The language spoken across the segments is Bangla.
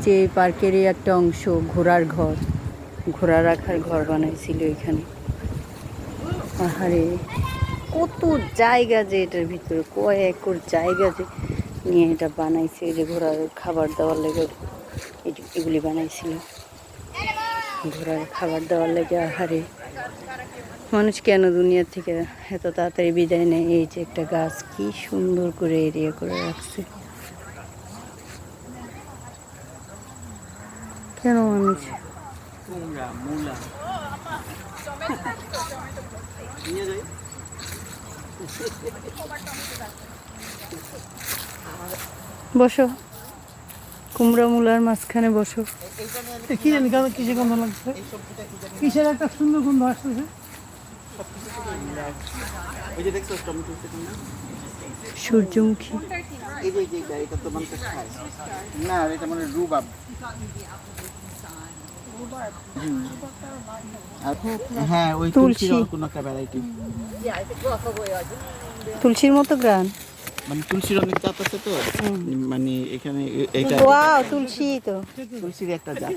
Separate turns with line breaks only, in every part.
যে পার্কেরই একটা অংশ, ঘোড়ার ঘর, ঘোড়া রাখার ঘর বানাইছিল এখানে। আহারে কত জায়গা যে এটার ভিতরে, কয় একর জায়গা যে নিয়ে এটা বানাইছে। এই যে ঘোড়ার খাবার দেওয়ার লেগে এগুলি বানাইছিল, ঘোড়ার খাবার দেওয়ার লেগে। আহারে মানুষ কেন দুনিয়া থেকে এত তাড়াতাড়ি বিদায় নেয়। এই যে একটা গাছ কি সুন্দর করে এরিয়া করে রাখছে। কেন মানুষ বসো, কুমড়া মূলার মাঝখানে বসো।
কি জানি কেন কিসে গন্ধ লাগছে, কিসের একটা সুন্দর গন্ধ আসতেছে।
সূর্যমুখী,
না এটা মানে রুবাব। হ্যাঁ ওই তুলসী কোন একটা ভ্যারাইটি,
তুলসীর মতো গ্রান,
মানে তুলসীর অনেক জাত আছে তো, মানে এখানে এটা
ওয়াও তুলসী তো,
তুলসীর একটা জাত।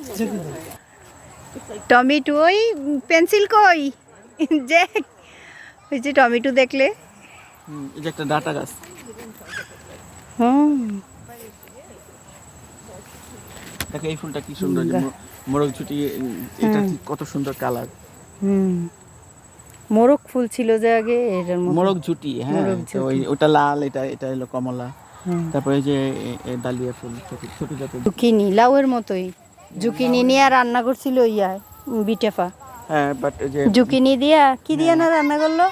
টমেটো, ওই পেন্সিল কই যে, ওই যে টমেটো দেখলে,
এই যে একটা ডাটা গাছ। দেখো এই ফুলটা কি সুন্দর, মোরগ ঝুটি, এটা কত সুন্দর কালার।
মোরগ ফুল ছিল যে আগে, এটার মতো
মোরগ ঝুটি। হ্যাঁ ওটা লাল, এটা হলো কমলা। তারপরে যে ডালিয়া ফুল, ছোট ছোট জাতের
জুকিনি, লাউয়ের মতোই জুকিনি নিয়ে রান্না করছিল ইয়া বিটেফা।
হ্যাঁ বাট যে
জুকিনি দিয়া কি দিয়া না রান্না করলো,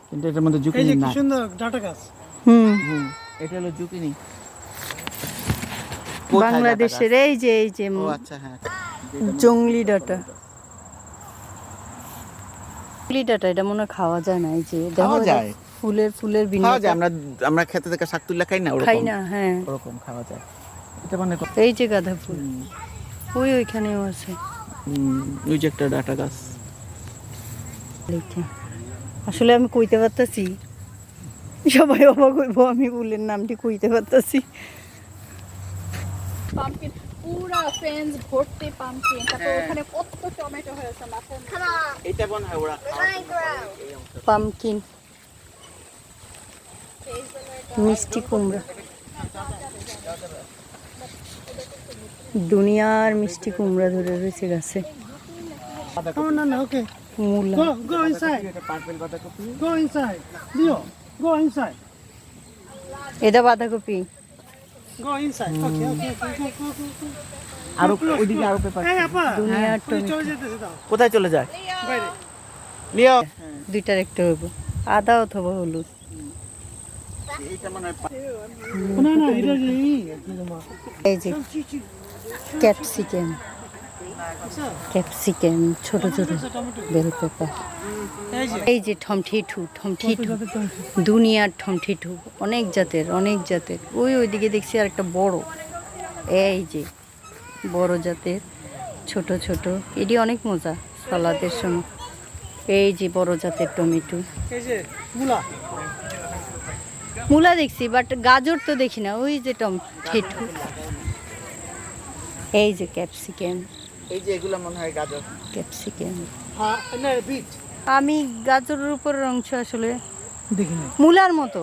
কিন্তু এটার মধ্যে জুকিনি না।
সুন্দর ডাটা গাছ।
এটা হলো জুকিনি,
বাংলাদেশের। এই যে
ও আচ্ছা, হ্যাঁ
জংলি ডাটা, জংলি ডাটা এটা মনে হয় খাওয়া যায় না। এই যে
খাওয়া যায়,
ফুলের বিনা
খাওয়া যায়। আমরা খেতে থেকে শাক তুললে খাই না,
খাই না। হ্যাঁ
ওরকম খাওয়া যায়। এটা মানে
এই যে গাঁদা ফুল, ওইখানেও আছে।
ওই যে একটা ডাটা গাছ।
আসলে আমি কইতে পারতাছি, সবাই অবাক হইব, আমি ফুলের নামটি কইতে পারতাছি।
পাম্পকিন পুরা ফ্রেন্ডস ভর্তি পাম্পকিন, তারপর ওখানে কত টমেটো হয়েছে মাথায়।
এটা মনে হয় ওরা
পাম্পকিন, মিষ্টি কুমড়া, দুনিয়ার মিষ্টি কুমড়া ধরে রয়েছে গাছে।
না ওকে,
মূলা,
go inside,
পার্পল বাঁধাকপি।
go inside, Leo, go inside,
এটা বাঁধাকপি।
go inside, okay, go.
আর ওইদিকে আরো পেপার।
এই আপা,
দুনিয়ার
চলে
টমেটো
যেতেছে দাও
কোথায় চলে যায়?
বাইরে।
লিও,
দুইটার একটা হইব, আদা অথবা হলুদ।
এটা মনে হয়
না এটা যে
এই যে ক্যাপসিকাম, ছোট ছোট বেল পেপার। এই যে ঠমঠিঠু, দুনিয়ার ঠমঠিঠু, অনেক জাতের। ওইদিকে দেখছি আর একটা বড়, এই যে বড় জাতের, ছোট ছোট, এটি অনেক মজা সালাদের সময়। এই যে বড় জাতের টমেটো,
এই যে
মূলা দেখছি বাট গাজর তো দেখি না। ওই যে টমেটো, এই যে ক্যাপসিকাম,
এই যে এগুলো মনে হয় গাজর।
ক্যাপসিকাম।
না বিট
আমি গাজরের উপরের অংশ আসলে
দেখিনি,
মূলার মতো,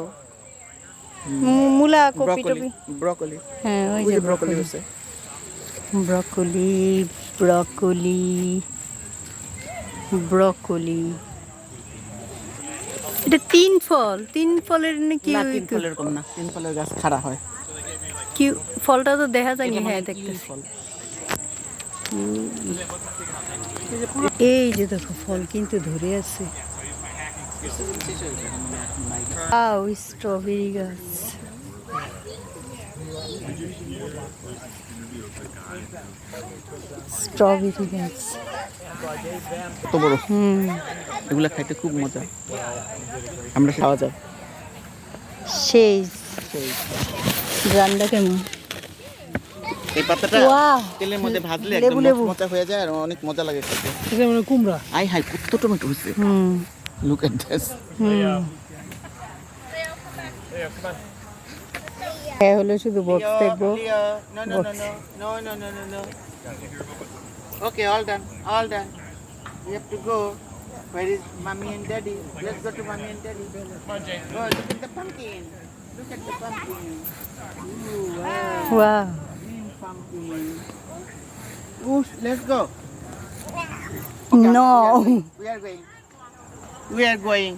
মূলা কপি টপি।
ব্রকলি।
হ্যাঁ ওই যে
ব্রকলি আছে।
ব্রকলি। এটা তিন ফলের নাকি?
না তিন ফলের কম না, তিন ফলের গাছ খাড়া হয়।
কি ফলটা তো দেখা যায়নি। হ্যাঁ দেখতেছি।
ফল
এই যে দেখো ফল কিন্তু ধরে আছে। স্ট্রবেরি গাছ,
কত বড়। এগুলা খাইতে খুব মজা, আমরা খাওয়া যায়।
সেই গ্রানটা কেমন?
এই পাতাটা
ওয়াও,
তেলের মধ্যে ভাজলে
লেবু
একদম মজা হয়ে যায় আর অনেক মজা লাগে খেতে।
এটা মানে কুমড়া।
আই হাই কত টমেটো হয়েছে, লুক এট দিস।
হ্যাঁ হলো শুধু বক্স দেখবো
Leo. No, no, no,
Box.
no. No, no, no, no, no. Okay, all done. All done. We have to go. Where is mommy and daddy? Let's go to mommy and daddy. Go, look at the pumpkin. Look at the pumpkin. Ooh, wow.
Wow
Green pumpkin. Ooh, let's go.
No
We are going. We are going.